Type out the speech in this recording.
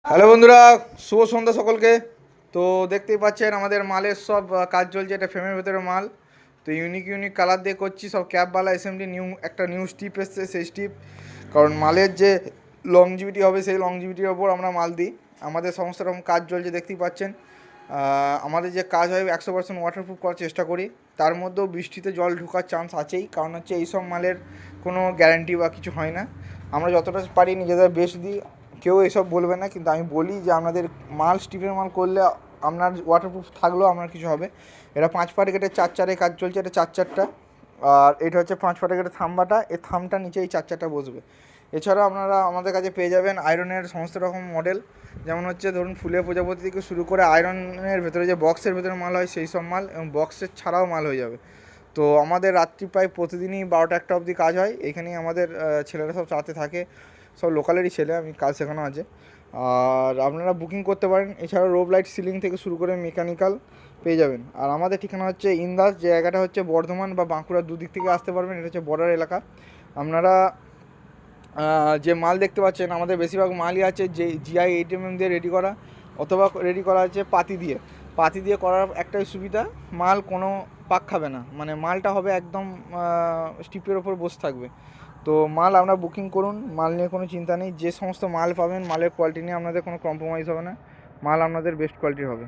Hello বন্ধুরা, শুভ সন্ধ্যা সকলকে। তো দেখতেই পাচ্ছেন আমাদের মালের সব কাজ চলছে। এটা ফ্রেমের ভেতরে মাল। তো ইউনিক ইউনিক কালার দিয়ে করছি, সব ক্যাপওয়ালা এসএমডি নিউ স্টিপ এসছে, সেই স্টিপ। কারণ মালের যে লংজিভিটি হবে সেই লংজিভিটির ওপর আমরা মাল দিই। আমাদের সমস্ত রকম কাজ চলছে দেখতেই পাচ্ছেন। আমাদের যে কাজ হয় 100% ওয়াটারপ্রুফ করার চেষ্টা করি। তার মধ্যেও বৃষ্টিতে জল ঢোকার চান্স আছেই, কারণ হচ্ছে এইসব মালের কোনো গ্যারান্টি বা কিছু হয় না। আমরা যতটা পারি নিজেদের বেস্ট দিই, কেউ এসব বলবে না, কিন্তু আমি বলি যে আপনাদের মাল স্টিপের মাল করলে আপনার ওয়াটারপ্রুফ থাকলেও আপনার কিছু হবে। এটা 5 পা গেটের 4 কাজ চলছে, এটা 4 আর এটা হচ্ছে 5 পা গেটের থাম্বাটা, এই থামটা নিচে এই 4 বসবে। এছাড়াও আপনারা আমাদের কাছে পেয়ে যাবেন আয়রনের সমস্ত রকম মডেল, যেমন হচ্ছে ধরুন ফুলের প্রজাপতি থেকে শুরু করে আয়রনের ভেতরে যে বক্সের ভেতরে মাল হয় সেই সব মাল, এবং বক্সের ছাড়াও মাল হয়ে যাবে। তো আমাদের রাত্রি প্রায় প্রতিদিনই 12টা-1টা অবধি কাজ হয়। এখানেই আমাদের ছেলেরা সব রাতে থাকে, সব লোকালেরই ছেলে, আমি কাজ শেখানো আছে। আর আপনারা বুকিং করতে পারেন। এছাড়াও রোব লাইট সিলিং থেকে শুরু করে মেকানিক্যাল পেয়ে যাবেন। আর আমাদের ঠিকানা হচ্ছে ইন্দাস, জায়গাটা হচ্ছে বর্ধমান বা বাঁকুড়ার দুদিক থেকে আসতে পারবেন। এটা হচ্ছে বর্ডার এলাকা। আপনারা যে মাল দেখতে পাচ্ছেন, আমাদের বেশিরভাগ মালই আছে যে জিআই 8mm দিয়ে রেডি করা, অথবা রেডি করা আছে পাতি দিয়ে করার একটাই সুবিধা, মাল কোনো পাক খাবে না, মানে মালটা হবে একদম স্টিপের ওপর বসে থাকবে। তো মাল আপনারা বুকিং করুন, মাল নিয়ে কোনো চিন্তা নেই। যে সমস্ত মাল পাবেন, মালের কোয়ালিটি নিয়ে আপনাদের কোনো কম্প্রোমাইজ হবে না, মাল আপনাদের বেস্ট কোয়ালিটির হবে।